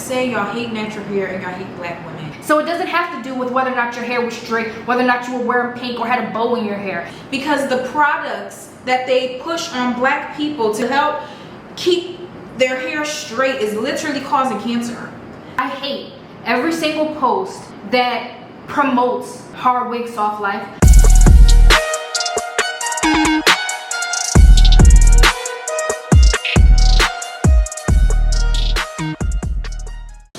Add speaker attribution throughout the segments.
Speaker 1: just say y'all hate natural hair and y'all hate black women.
Speaker 2: So it doesn't have to do with whether or not your hair was straight, whether or not you were wearing pink or had a bow in your hair.
Speaker 1: Because the products that they push on black people to help keep their hair straight is literally causing cancer.
Speaker 2: I hate every single post that promotes hard wig soft life.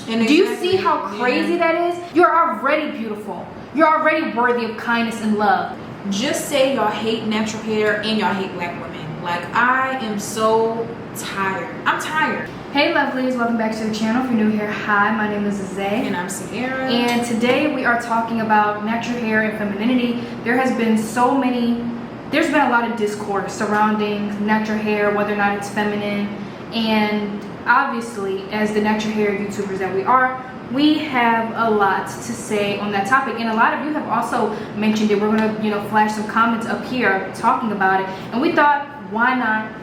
Speaker 2: And do you see how crazy that is? You're already beautiful. You're already worthy of kindness and love.
Speaker 1: Just say y'all hate natural hair and y'all hate black women. Like, I am so tired. I'm tired.
Speaker 2: Hey lovelies, welcome back to the channel. If you're new here, hi, my name is Zay.
Speaker 1: And I'm Sierra.
Speaker 2: And today we are talking about natural hair and femininity. There's been a lot of discourse surrounding natural hair, whether or not it's feminine. And obviously, as the natural hair YouTubers that we are, we have a lot to say on that topic, and a lot of you have also mentioned it. We're gonna, flash some comments up here talking about it, and we thought, why not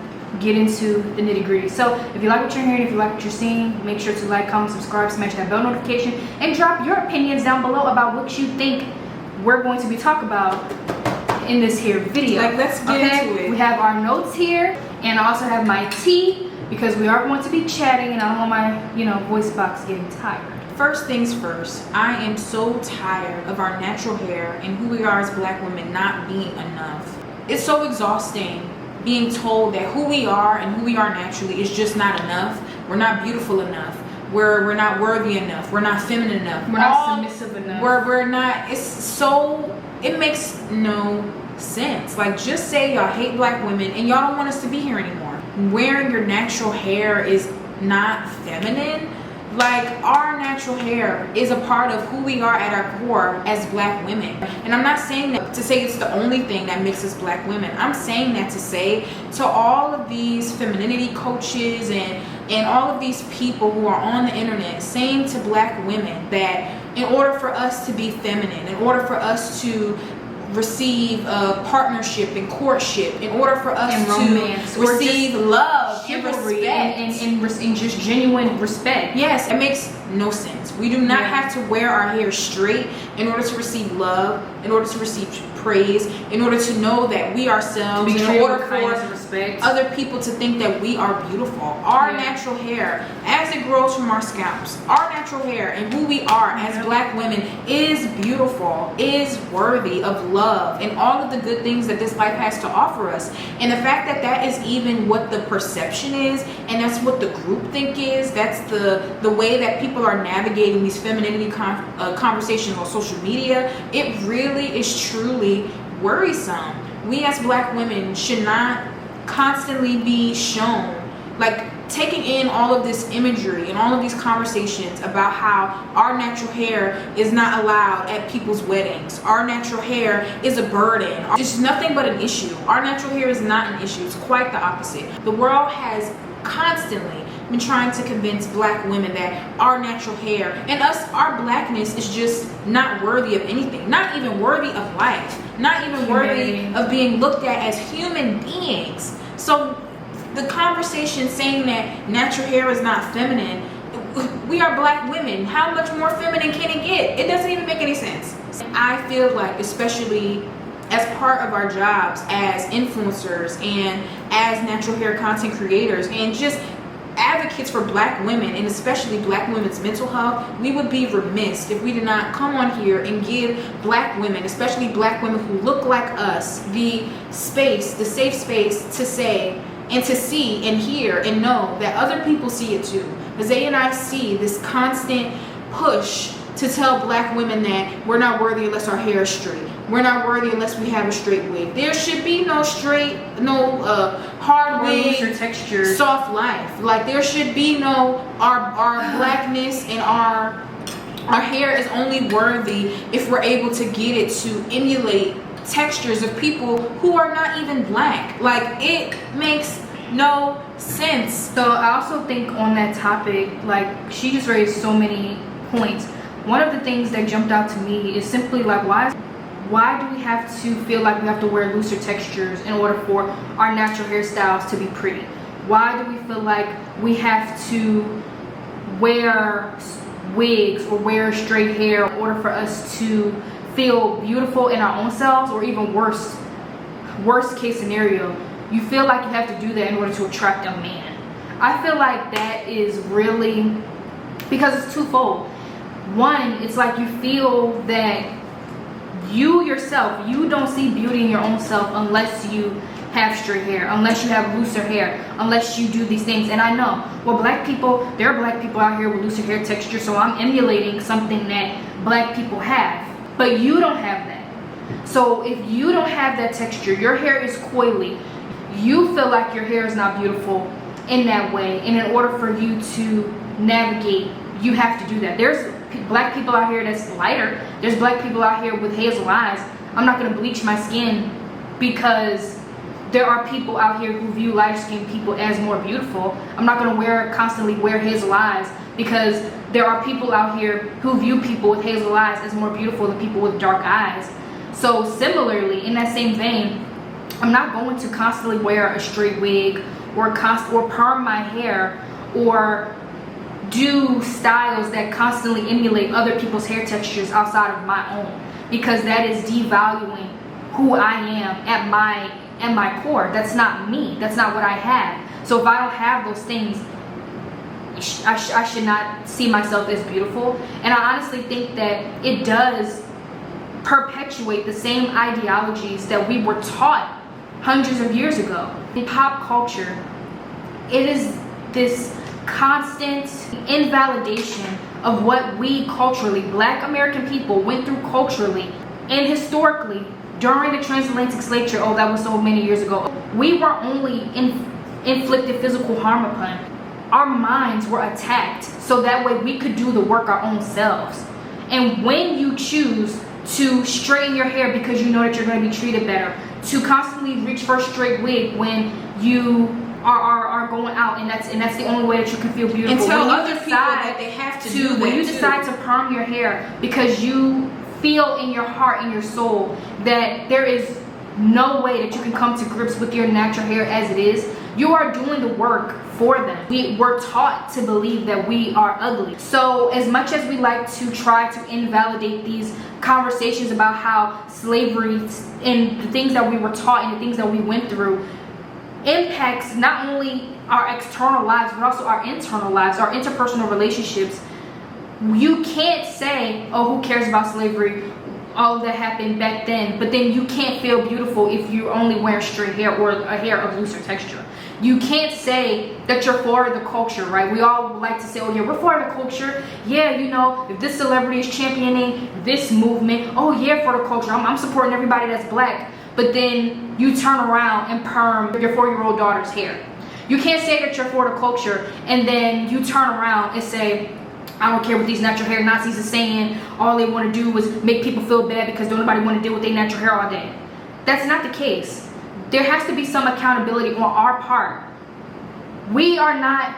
Speaker 2: get into the nitty-gritty? So if you like what you're hearing, if you like what you're seeing, make sure to like, comment, subscribe, smash that bell notification, and drop your opinions down below about what you think we're going to be talking about in this here video.
Speaker 1: Like, let's get into it.
Speaker 2: We have our notes here, and I also have my tea, because we are going to be chatting, and I don't want my, voice box getting tired.
Speaker 1: First things first, I am so tired of our natural hair and who we are as black women not being enough. It's so exhausting being told that who we are and who we are naturally is just not enough. We're not beautiful enough. We're not worthy enough. We're not feminine enough.
Speaker 2: We're not submissive enough.
Speaker 1: We're not. It makes no sense. Like, just say y'all hate black women and y'all don't want us to be here anymore. Wearing your natural hair is not feminine. Like, our natural hair is a part of who we are at our core as black women. And I'm not saying that to say it's the only thing that makes us black women. I'm saying that to say to all of these femininity coaches and all of these people who are on the internet saying to black women that in order for us to be feminine, in order for us to receive a partnership and courtship, in order for us to receive love, chivalry, and
Speaker 2: just genuine respect.
Speaker 1: Yes, it makes no sense. We do not have to wear our hair straight in order to receive love, in order to receive praise, in order to know that we ourselves, in order for other people to think that we are beautiful. Our natural hair, as it grows from our scalps, our natural hair and who we are as black women is beautiful, is worthy of love and all of the good things that this life has to offer us. And the fact that that is even what the perception is, and that's what the groupthink is, that's the way that people are navigating these femininity conversations on social media, it really is truly worrisome. We as black women should not constantly be shown, like, taking in all of this imagery and all of these conversations about how our natural hair is not allowed at people's weddings. Our natural hair is a burden. It's nothing but an issue. Our natural hair is not an issue. It's quite the opposite. The world has constantly been trying to convince black women that our natural hair and our blackness is just not worthy of anything, not even worthy of life, not even worthy of being looked at as human beings. So the conversation saying that natural hair is not feminine, we are black women. How much more feminine can it get? It doesn't even make any sense. I feel like, especially as part of our jobs as influencers and as natural hair content creators and just advocates for black women, and especially black women's mental health, we would be remiss if we did not come on here and give black women, especially black women who look like us, the space, the safe space to say and to see and hear and know that other people see it too. Zay and I see this constant push to tell black women that we're not worthy unless our hair is straight. We're not worthy unless we have a straight wig. There should be no straight, no hard wig, texture, soft life. Like, there should be no our blackness and our hair is only worthy if we're able to get it to emulate textures of people who are not even black. Like, it makes no sense.
Speaker 2: So I also think on that topic, like, she just raised so many points. One of the things that jumped out to me is simply like, why do we have to feel like we have to wear looser textures in order for our natural hairstyles to be pretty? Why do we feel like we have to wear wigs or wear straight hair in order for us to feel beautiful in our own selves, or even worst case scenario, you feel like you have to do that in order to attract a man. I feel like that is really, because it's twofold. One, it's like you feel that you yourself, you don't see beauty in your own self unless you have straight hair, unless you have looser hair, unless you do these things. And I know, well, black people, there are black people out here with looser hair texture, so I'm emulating something that black people have, but you don't have that. So if you don't have that texture, your hair is coily, you feel like your hair is not beautiful in that way, and in order for you to navigate, you have to do that. There's black people out here that's lighter, there's black people out here with hazel eyes. I'm not going to bleach my skin because there are people out here who view light-skinned people as more beautiful. I'm not going to constantly wear hazel eyes because there are people out here who view people with hazel eyes as more beautiful than people with dark eyes. So similarly, in that same vein, I'm not going to constantly wear a straight wig or perm my hair or do styles that constantly emulate other people's hair textures outside of my own, because that is devaluing who I am at my core. That's not me. That's not what I have. So if I don't have those things, I should not see myself as beautiful. And I honestly think that it does perpetuate the same ideologies that we were taught hundreds of years ago. In pop culture, it is this constant invalidation of what we culturally, black American people, went through culturally and historically during the transatlantic slave trade. Oh, that was so many years ago. We were only inflicted physical harm upon. Our minds were attacked so that way we could do the work our own selves. And when you choose to straighten your hair because you know that you're going to be treated better, to constantly reach for a straight wig when you are going out, and that's the only way that you can feel beautiful.
Speaker 1: And tell other people that they have to do that
Speaker 2: when you
Speaker 1: too.
Speaker 2: decide to perm your hair because you feel in your heart and your soul that there is no way that you can come to grips with your natural hair as it is, you are doing the work for them. We were taught to believe that we are ugly. So as much as we like to try to invalidate these conversations about how slavery and the things that we were taught and the things that we went through impacts not only our external lives but also our internal lives, our interpersonal relationships, you can't say, oh, who cares about slavery, all of that happened back then, but then you can't feel beautiful if you're only wearing straight hair or a hair of looser texture. You can't say that you're for the culture, right? We all like to say, oh yeah, we're for the culture. Yeah, you know, if this celebrity is championing this movement, oh yeah, for the culture. I'm supporting everybody that's black. But then you turn around and perm your 4-year-old daughter's hair. You can't say that you're for the culture and then you turn around and say, I don't care what these natural hair Nazis are saying. All they want to do is make people feel bad because don't nobody want to deal with their natural hair all day. That's not the case. There has to be some accountability on our part. We are not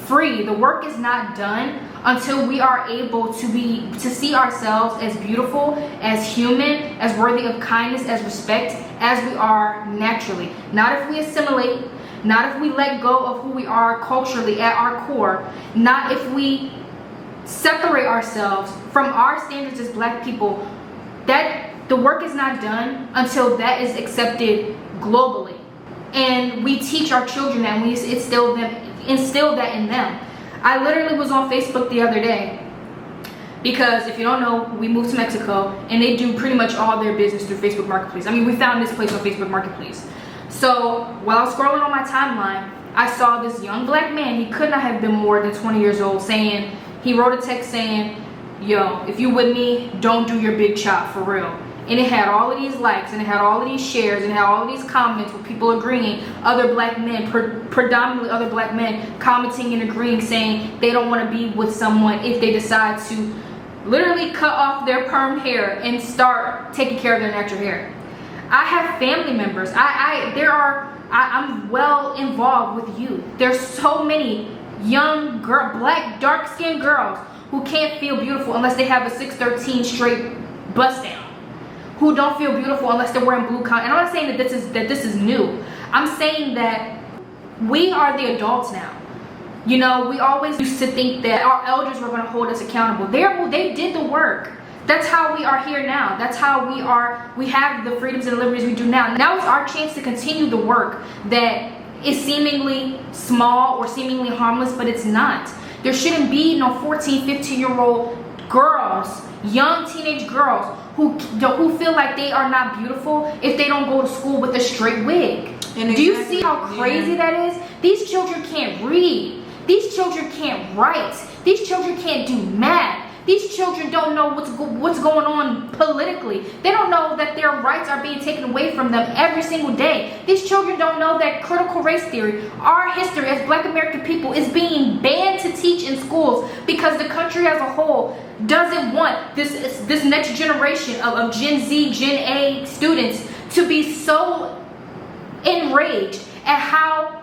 Speaker 2: free. The work is not done until we are able to see ourselves as beautiful, as human, as worthy of kindness, as respect, as we are naturally. Not if we assimilate, not if we let go of who we are culturally at our core, not if we separate ourselves from our standards as black people. That the work is not done until that is accepted globally, and we teach our children that, and we instill that in them. I literally was on Facebook the other day because if you don't know, we moved to Mexico and they do pretty much all their business through Facebook Marketplace. I mean, we found this place on Facebook Marketplace. So while I was scrolling on my timeline, I saw this young black man. He could not have been more than 20 years old, saying, he wrote a text saying, yo, if you with me, don't do your big chop for real. And it had all of these likes, and it had all of these shares, and it had all of these comments with people agreeing, other black men, predominantly other black men, commenting and agreeing, saying they don't want to be with someone if they decide to literally cut off their perm hair and start taking care of their natural hair. I have family members. I'm well involved with youth. There's so many young black dark-skinned girls who can't feel beautiful unless they have a 6'13" straight bust down, who don't feel beautiful unless they're wearing blue cotton. And I'm not saying that this is new. I'm saying that we are the adults now. You know, we always used to think that our elders were going to hold us accountable. They did the work. That's how we are here now. That's how we have the freedoms and liberties we do now. Now it's our chance to continue the work that is seemingly small or seemingly harmless, but it's not. There shouldn't be no 14, 15-year-old girls, young teenage girls who feel like they are not beautiful if they don't go to school with a straight wig. And do you see how crazy that is? These children can't read. These children can't write. These children can't do math. These children don't know what's going on politically. They don't know that their rights are being taken away from them every single day. These children don't know that critical race theory, our history as Black American people, is being banned to teach in schools because the country as a whole doesn't want this next generation of Gen Z, Gen A students to be so enraged at how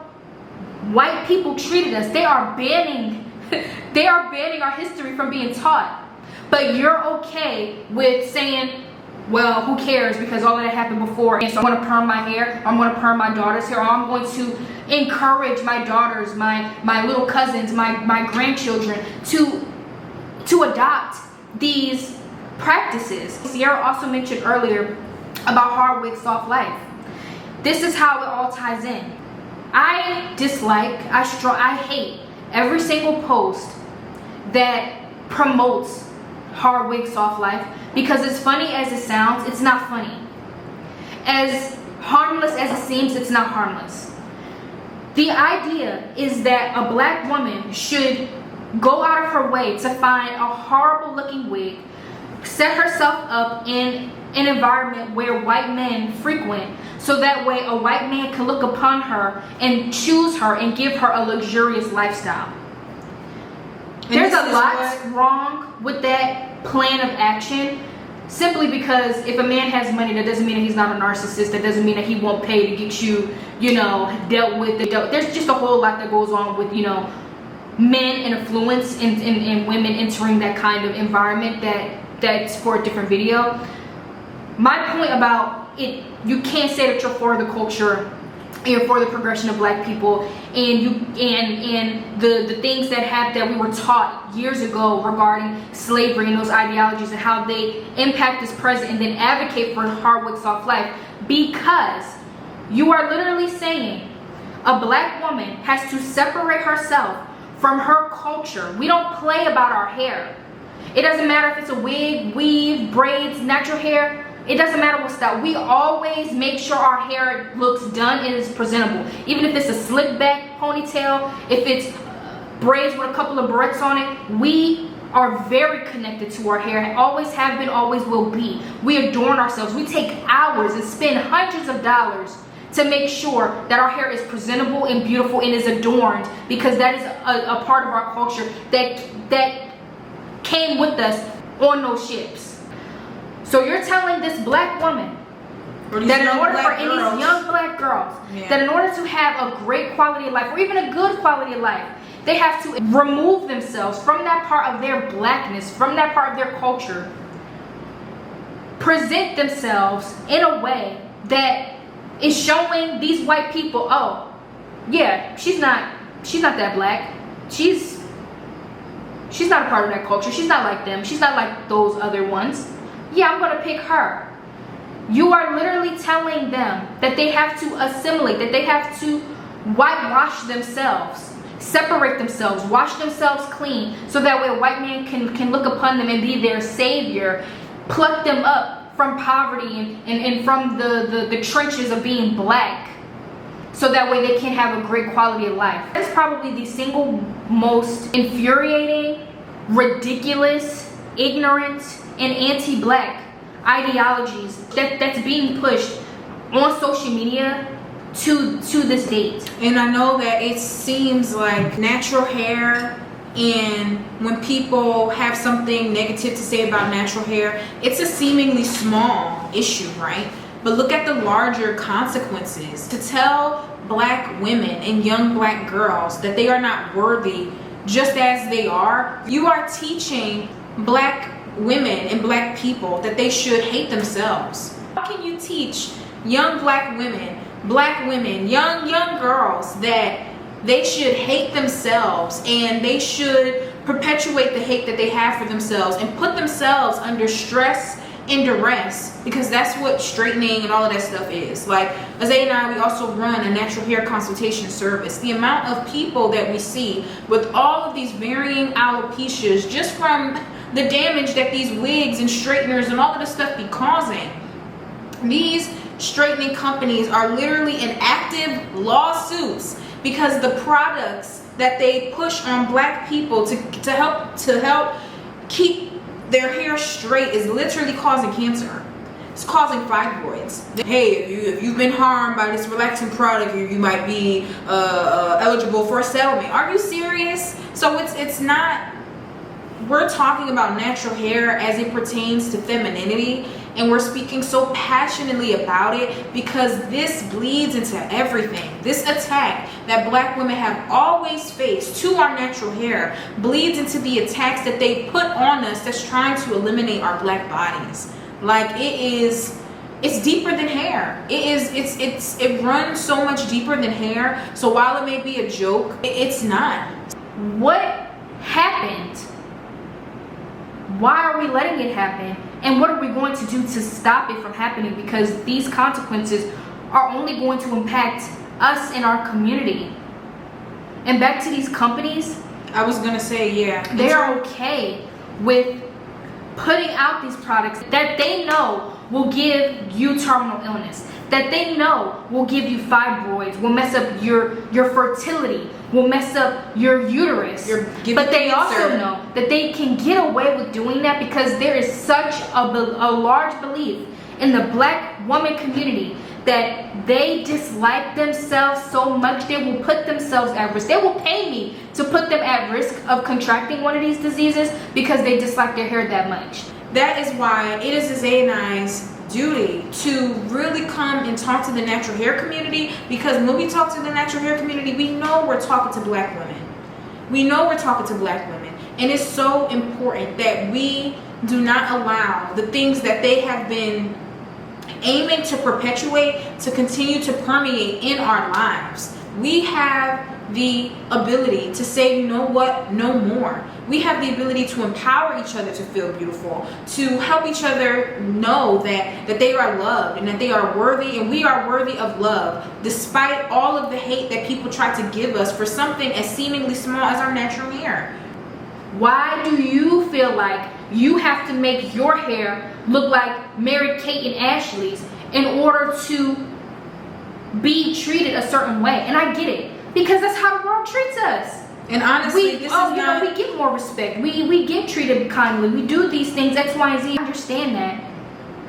Speaker 2: white people treated us. They are banning our history from being taught. But you're okay with saying, well, who cares, because all of that happened before, and so I'm going to perm my hair, I'm going to perm my daughter's hair, or I'm going to encourage my daughters, my little cousins, my grandchildren to adopt these practices. Sierra also mentioned earlier about hard wig, soft life. This is how it all ties in. I hate every single post that promotes hard wig, soft life, because as funny as it sounds, it's not funny. As harmless as it seems, it's not harmless. The idea is that a Black woman should go out of her way to find a horrible looking wig, set herself up in an environment where white men frequent, so that way a white man can look upon her and choose her and give her a luxurious lifestyle. There's a lot wrong with that plan of action, simply because if a man has money, that doesn't mean that he's not a narcissist. That doesn't mean that he won't pay to get you, dealt with. There's just a whole lot that goes on with, men and influence and women entering that kind of environment that's for a different video. My point about it, you can't say that you're for the culture, you're for the progression of Black people, and the things that we were taught years ago regarding slavery and those ideologies and how they impact this present, and then advocate for hard wig, soft life, because you are literally saying a Black woman has to separate herself from her culture. We don't play about our hair. It doesn't matter if it's a wig, weave, braids, natural hair. It doesn't matter what style. We always make sure our hair looks done and is presentable. Even if it's a slick back ponytail, if it's braids with a couple of barrettes on it, we are very connected to our hair. Always have been, always will be. We adorn ourselves. We take hours and spend hundreds of dollars to make sure that our hair is presentable and beautiful and is adorned, because that is a part of our culture that came with us on those ships. So you're telling this Black woman that in order for any young Black girls, that in order to have a great quality of life, or even a good quality of life, they have to remove themselves from that part of their Blackness, from that part of their culture, present themselves in a way that is showing these white people, oh, yeah, she's not that Black. She's not a part of that culture. She's not like them. She's not like those other ones. Yeah, I'm gonna pick her. You are literally telling them that they have to assimilate, that they have to whitewash themselves, separate themselves, wash themselves clean, so that way a white man can look upon them and be their savior, pluck them up from poverty and from the trenches of being Black, so that way they can have a great quality of life. That's probably the single most infuriating, ridiculous, ignorant, and anti-Black ideologies that's being pushed on social media to this date.
Speaker 1: And I know that it seems like natural hair, and when people have something negative to say about natural hair, it's a seemingly small issue, right? But look at the larger consequences. To tell Black women and young Black girls that they are not worthy just as they are, you are teaching Black women and Black people that they should hate themselves. How can you teach young Black women, young girls, that They should hate themselves, and they should perpetuate the hate that they have for themselves and put themselves under stress and duress, because that's what straightening and all of that stuff is. Like Isaiah and I, we also run a natural hair consultation service. The amount of people that we see with all of these varying alopecias just from the damage that these wigs and straighteners and all of this stuff be causing. These straightening companies are literally in active lawsuits because the products that they push on black people to help keep their hair straight is literally causing cancer. It's causing fibroids. Hey, if you've been harmed by this relaxing product, you might be eligible for a settlement. Are you serious? So it's not. We're talking about natural hair as it pertains to femininity, and we're speaking so passionately about it because this bleeds into everything. This attack that black women have always faced to our natural hair bleeds into the attacks that they put on us that's trying to eliminate our black bodies. Like it's deeper than hair. It runs so much deeper than hair. So while it may be a joke, it's not.
Speaker 2: What happened? Why are we letting it happen? And what are we going to do to stop it from happening? Because these consequences are only going to impact us and our community. And back to these companies,
Speaker 1: I was gonna say, yeah,
Speaker 2: they're okay with putting out these products that they know will give you terminal illness, that they know will give you fibroids, will mess up your fertility, will mess up your uterus. But they also know that they can get away with doing that because there is such a large belief in the black woman community that they dislike themselves so much they will put themselves at risk. They will pay me to put them at risk of contracting one of these diseases because they dislike their hair that much.
Speaker 1: That is why it is Isaiah and I's duty to really come and talk to the natural hair community, because when we talk to the natural hair community, we know we're talking to black women. We know we're talking to black women. And it's so important that we do not allow the things that they have been aiming to perpetuate to continue to permeate in our lives. We have the ability to say, you know what, no more. We have the ability to empower each other to feel beautiful, to help each other know that they are loved and that they are worthy, and we are worthy of love, despite all of the hate that people try to give us for something as seemingly small as our natural hair.
Speaker 2: Why do you feel like you have to make your hair look like Mary Kate and Ashley's in order to be treated a certain way? And I get it, because that's how the world treats us.
Speaker 1: And honestly, we
Speaker 2: get more respect. We get treated kindly. We do these things, X, Y, and Z. I understand that.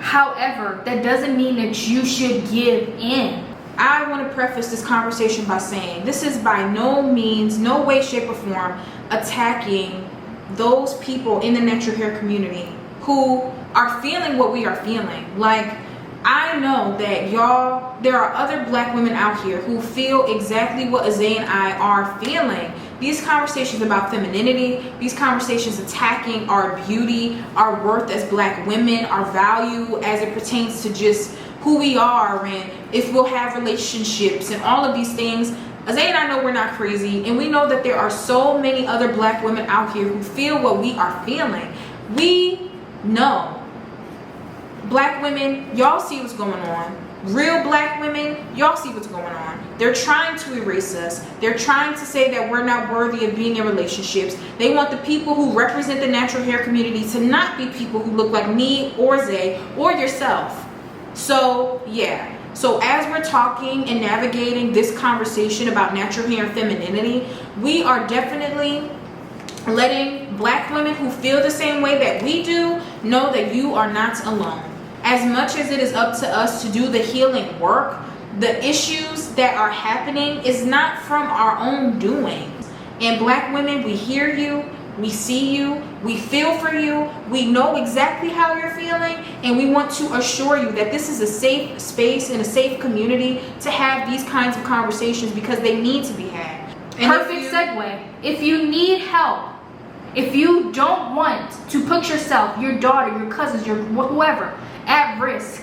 Speaker 2: However, that doesn't mean that you should give in.
Speaker 1: I want to preface this conversation by saying this is by no means, no way, shape, or form attacking those people in the natural hair community who are feeling what we are feeling. Like, I know that there are other black women out here who feel exactly what Isaiah and I are feeling. These conversations about femininity, these conversations attacking our beauty, our worth as black women, our value as it pertains to just who we are and if we'll have relationships and all of these things. Isaiah and I know we're not crazy, and we know that there are so many other black women out here who feel what we are feeling. We know. Black women, y'all see what's going on. Real black women, y'all see what's going on. They're trying to erase us. They're trying to say that we're not worthy of being in relationships. They want the people who represent the natural hair community to not be people who look like me or Zay or yourself. So, yeah. So as we're talking and navigating this conversation about natural hair and femininity, we are definitely letting black women who feel the same way that we do know that you are not alone. As much as it is up to us to do the healing work, the issues that are happening is not from our own doing. And black women, we hear you, we see you, we feel for you, we know exactly how you're feeling, and we want to assure you that this is a safe space and a safe community to have these kinds of conversations, because they need to be had. And
Speaker 2: perfect segue. If you need help, if you don't want to put yourself, your daughter, your cousins, your whoever at risk,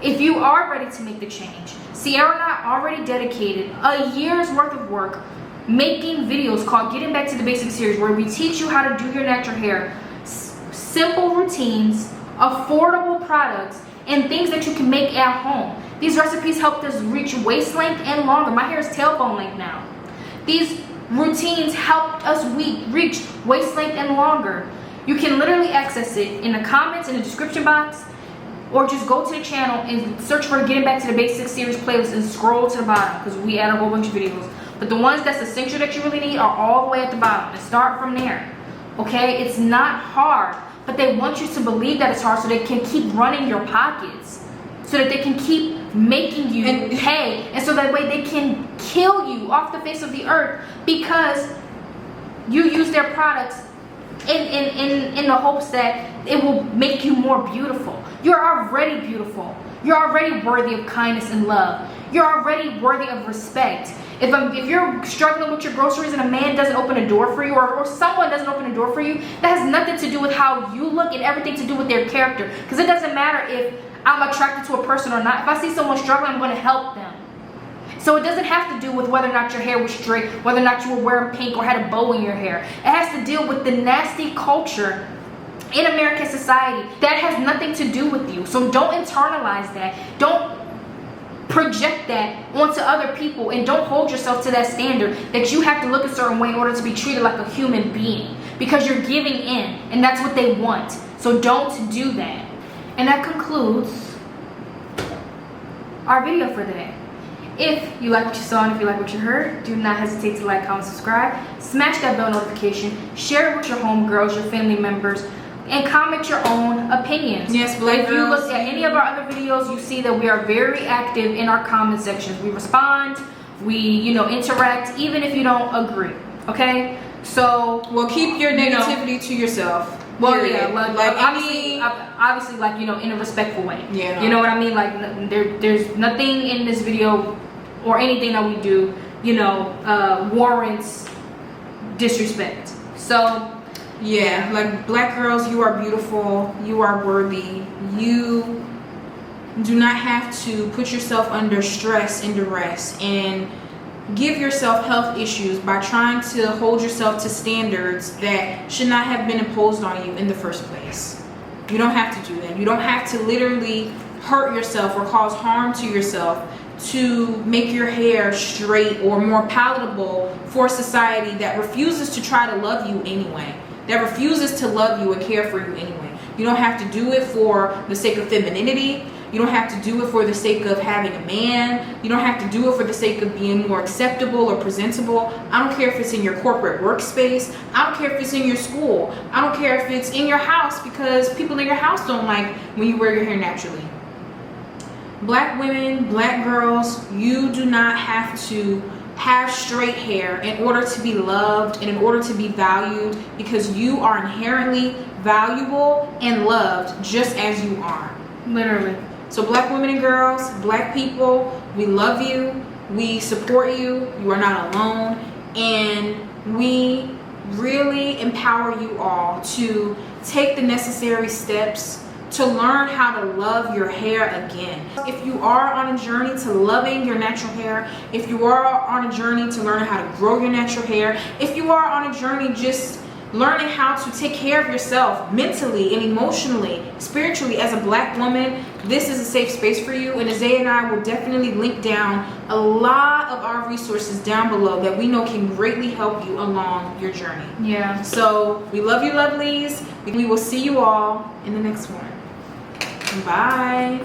Speaker 2: if you are ready to make the change, Sierra and I already dedicated a year's worth of work making videos called Getting Back to the Basics series, where we teach you how to do your natural hair. Simple routines, affordable products, and things that you can make at home. These recipes helped us reach waist length and longer. My hair is tailbone length now. These routines helped us reach waist length and longer. You can literally access it in the comments, in the description box, or just go to the channel and search for Getting Back to the Basics series playlist and scroll to the bottom, because we add a whole bunch of videos. But the ones that's essential that you really need are all the way at the bottom, and start from there. Okay, it's not hard, but they want you to believe that it's hard so they can keep running your pockets, so that they can keep making you pay, and so that way they can kill you off the face of the earth because you use their products in the hopes that it will make you more beautiful. You're already beautiful. You're already worthy of kindness and love. You're already worthy of respect. If you're struggling with your groceries and a man doesn't open a door for you, or someone doesn't open a door for you, that has nothing to do with how you look and everything to do with their character. Because it doesn't matter if I'm attracted to a person or not. If I see someone struggling, I'm going to help them. So it doesn't have to do with whether or not your hair was straight, whether or not you were wearing pink or had a bow in your hair. It has to deal with the nasty culture in American society that has nothing to do with you. So don't internalize that. Don't project that onto other people, and don't hold yourself to that standard that you have to look a certain way in order to be treated like a human being, because you're giving in and that's what they want. So don't do that. And that concludes our video for today. If you like what you saw and if you like what you heard, do not hesitate to like, comment, subscribe, smash that bell notification, share it with your homegirls, your family members, and comment your own opinions.
Speaker 1: Yes, Black
Speaker 2: If you look at any of our other videos, you see that we are very active in our comment sections. We respond, we interact, even if you don't agree. Okay? So
Speaker 1: well, keep your negativity to yourself.
Speaker 2: Well, yeah, obviously, like, in a respectful way.
Speaker 1: Yeah.
Speaker 2: You know what I mean? Like, there's nothing in this video or anything that we do, warrants disrespect. So,
Speaker 1: yeah, like, Black girls, you are beautiful. You are worthy. You do not have to put yourself under stress and duress and give yourself health issues by trying to hold yourself to standards that should not have been imposed on you in the first place. You don't have to do that. You don't have to literally hurt yourself or cause harm to yourself to make your hair straight or more palatable for a society that refuses to try to love you anyway, that refuses to love you and care for you anyway. You don't have to do it for the sake of femininity. You don't have to do it for the sake of having a man. You don't have to do it for the sake of being more acceptable or presentable. I don't care if it's in your corporate workspace. I don't care if it's in your school. I don't care if it's in your house, because people in your house don't like when you wear your hair naturally. Black women, Black girls, you do not have to have straight hair in order to be loved and in order to be valued, because you are inherently valuable and loved just as you are.
Speaker 2: Literally.
Speaker 1: So Black women and girls, Black people, we love you, we support you, you are not alone, and we really empower you all to take the necessary steps to learn how to love your hair again. If you are on a journey to loving your natural hair, if you are on a journey to learn how to grow your natural hair, if you are on a journey just learning how to take care of yourself mentally and emotionally, spiritually as a Black woman, this is a safe space for you. And Isaiah and I will definitely link down a lot of our resources down below that we know can greatly help you along your journey.
Speaker 2: Yeah.
Speaker 1: So we love you, lovelies. We will see you all in the next one. Bye.